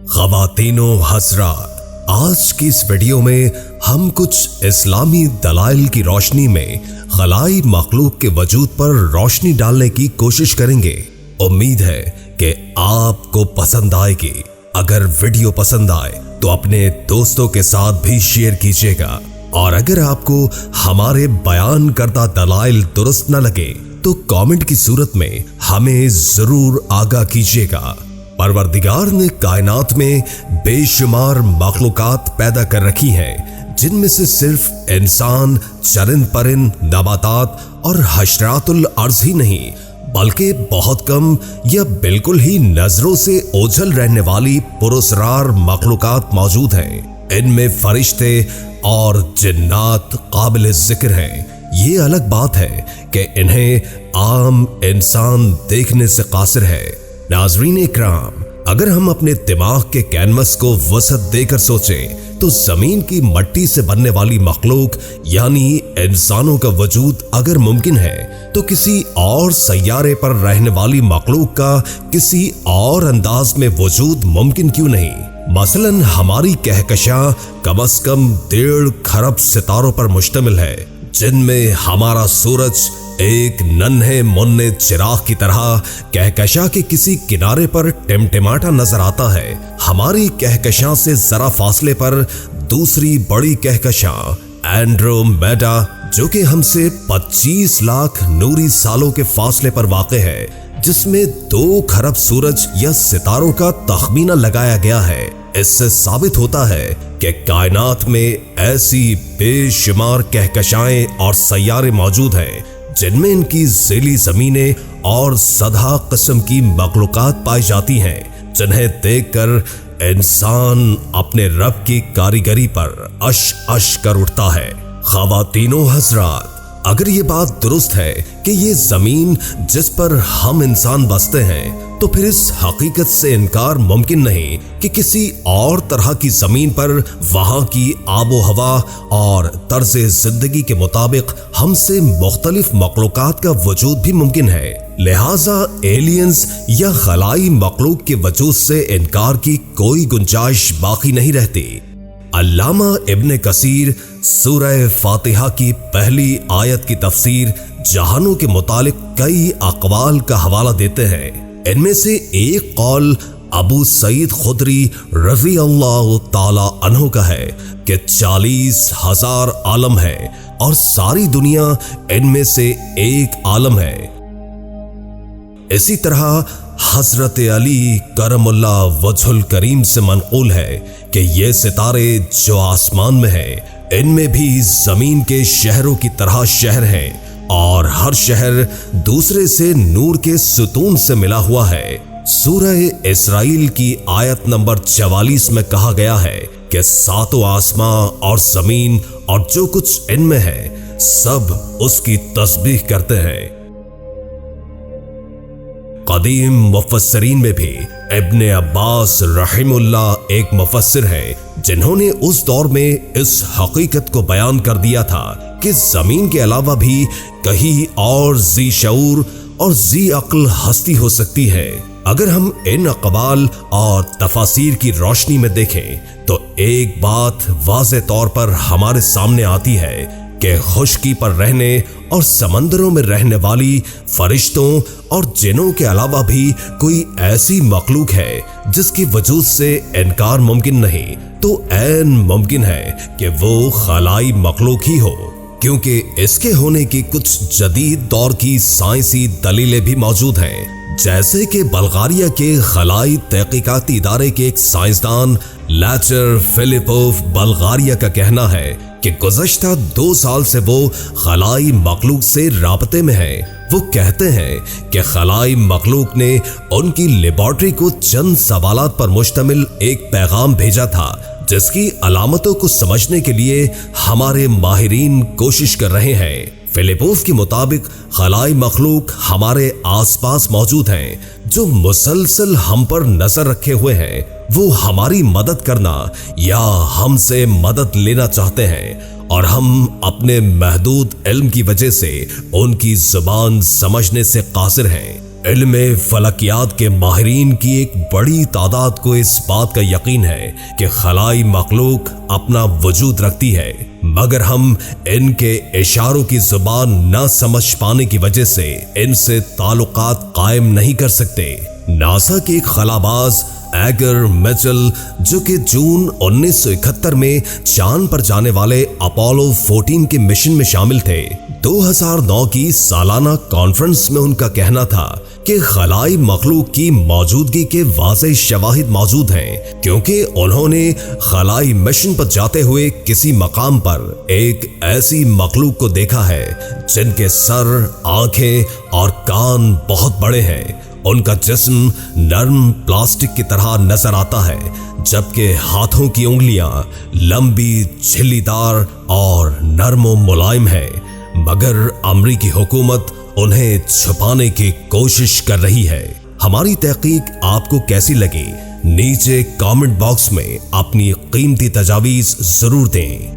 ख़वातीनो हज़रात, आज की इस वीडियो में हम कुछ इस्लामी दलाइल की रोशनी में खलाई मखलूक के वजूद पर रोशनी डालने की कोशिश करेंगे। उम्मीद है कि आपको पसंद आएगी। अगर वीडियो पसंद आए तो अपने दोस्तों के साथ भी शेयर कीजिएगा, और अगर आपको हमारे बयान करदा दलाइल दुरुस्त न लगे तो कमेंट की सूरत में हमें जरूर आगाह कीजिएगा। परवरदिगार ने कायनात में बेशुमार मखलूकात पैदा कर रखी हैं, जिनमें से सिर्फ इंसान, चरिंद परिंद, नबातात और हशरातुल अर्ज़ ही नहीं, बल्कि बहुत कम या बिल्कुल ही नजरों से ओझल रहने वाली पुरस्रार मखलूकात मौजूद हैं। इनमें फरिश्ते और जिन्नात काबिल जिक्र हैं। ये अलग बात है कि इन्हें आम इंसान देखने से कासिर है। नाज़रीन इकराम, अगर हम अपने दिमाग के कैनवस को वसत देकर सोचें तो जमीन की मट्टी से बनने वाली मखलूक यानी इंसानों का वजूद अगर मुमकिन है तो किसी और सैयारे पर रहने वाली मखलूक का किसी और अंदाज में वजूद मुमकिन क्यों नहीं। मसलन हमारी कहकशां कम से कम 1.5 खरब सितारों पर मुश्तमिल है, जिनमें हमारा सूरज एक नन्हे मुन्ने चिराग की तरह कहकशां के किसी किनारे पर टिमटिमाता नजर आता है। हमारी कहकशां से जरा फासले पर दूसरी बड़ी कहकशां एंड्रोमेडा, जो कि हमसे 25 लाख नूरी सालों के फासले पर वाक़े है, जिसमें 2 खरब सूरज या सितारों का तखमीना लगाया गया है। इससे साबित होता है कि कायनात में ऐसी बेशुमार कहकशाएं और सैयारे मौजूद हैं जिनमें इनकी ज़ीली ज़मीनें और सदा किस्म की मखलूकात पाई जाती हैं, जिन्हें देखकर इंसान अपने रब की कारीगरी पर अश अश कर उठता है। ख़वातीनो हज़रात, अगर ये बात दुरुस्त है कि ये ज़मीन जिस पर हम इंसान बसते हैं, तो फिर इस हकीकत से इनकार मुमकिन नहीं कि किसी और तरह की जमीन पर वहां की आबो हवा और तर्ज जिंदगी के मुताबिक हमसे मुख्तलिफ मखलूकात का वजूद भी मुमकिन है। लिहाजा एलियंस या खलाई मखलूक के वजूद से इनकार की कोई गुंजाइश बाकी नहीं रहती। अल्लामा इब्न कसीर सूरह फातिहा की पहली आयत की तफसीर जहानों के मुतालिक कई अक़वाल का हवाला देते हैं। इनमें से एक कौल अबू सईद खुदरी रज़ी अल्लाह ताला अन्हु का है कि 40,000 आलम है और सारी दुनिया इनमें से एक आलम है। इसी तरह हजरत अली करमुल्लाह वजहुल करीम से मनक़ूल है कि ये सितारे जो आसमान में हैं, इनमें भी जमीन के शहरों की तरह शहर हैं, और हर शहर दूसरे से नूर के सुतून से मिला हुआ है। सूरह इसराइल की आयत नंबर 44 में कहा गया है कि 7 आसमां और जमीन और जो कुछ इनमें है सब उसकी तस्बीह करते हैं। कदीम मुफस्सिरीन में भी इब्ने अब्बास रहिमुल्लाह एक मुफस्सिर हैं, जिन्होंने उस दौर में इस हकीकत को बयान कर दिया था कि जमीन के अलावा भी कहीं और जी शऊर और जी अक्ल हस्ती हो सकती है। अगर हम इन अक़वाल और तफासीर की रोशनी में देखें तो एक बात वाज़े तौर पर हमारे सामने आती है कि खुश्की पर रहने और समंदरों में रहने वाली फरिश्तों और जिनों के अलावा भी कोई ऐसी मखलूक है जिसकी वजूद से इनकार मुमकिन नहीं, तो ऐन मुमकिन है कि वो खलाई मखलूक ही हो, क्योंकि इसके होने की कुछ जदीद दौर की साइंसी दलीलें भी मौजूद हैं। जैसे कि बल्गारिया के खलाई तहकीकाती इदारे के एक साइंसदान लैचर फिलिपोव बल्गारिया का कहना है कि गुज़श्ता 2 साल से वो खलाई मखलूक से राबते में है। वो कहते हैं कि खलाई मखलूक ने उनकी लेबॉर्ट्री को चंद सवालात पर मुश्तमिल एक पैगाम भेजा था, जिसकी अलामतों को समझने के लिए हमारे माहिरीन कोशिश कर रहे हैं। फिलिपोव के मुताबिक खलाई मखलूक हमारे आसपास मौजूद हैं, जो मुसलसल हम पर नजर रखे हुए हैं। वो हमारी मदद करना या हमसे मदद लेना चाहते हैं, और हम अपने महदूद इल्म की वजह से उनकी जुबान समझने से कासिर हैं। علم فلکیات کے ماہرین کی ایک بڑی تعداد کو اس بات کا یقین ہے کہ خلائی مخلوق اپنا وجود رکھتی ہے، مگر ہم ان کے اشاروں کی زبان نہ سمجھ پانے کی وجہ سے ان سے تعلقات قائم نہیں کر سکتے۔ ناسا کے ایک خلاباز ایگر میچل، جو کہ جون 1971 میں چاند پر جانے والے اپولو 14 کے مشن میں شامل تھے، 2009 کی سالانہ کانفرنس میں ان کا کہنا تھا کہ خلائی مخلوق کی موجودگی کے واضح شواہد موجود ہیں، کیونکہ انہوں نے خلائی مشن پر جاتے ہوئے کسی مقام پر ایک ایسی مخلوق کو دیکھا ہے جن کے سر، آنکھیں اور کان بہت بڑے ہیں۔ ان کا جسم نرم پلاسٹک کی طرح نظر آتا ہے، جبکہ ہاتھوں کی انگلیاں لمبی، جھلی دار اور نرم و ملائم ہیں، مگر امریکی حکومت انہیں چھپانے کی کوشش کر رہی ہے۔ ہماری تحقیق آپ کو کیسی لگی؟ نیچے کامنٹ باکس میں اپنی قیمتی تجاویز ضرور دیں۔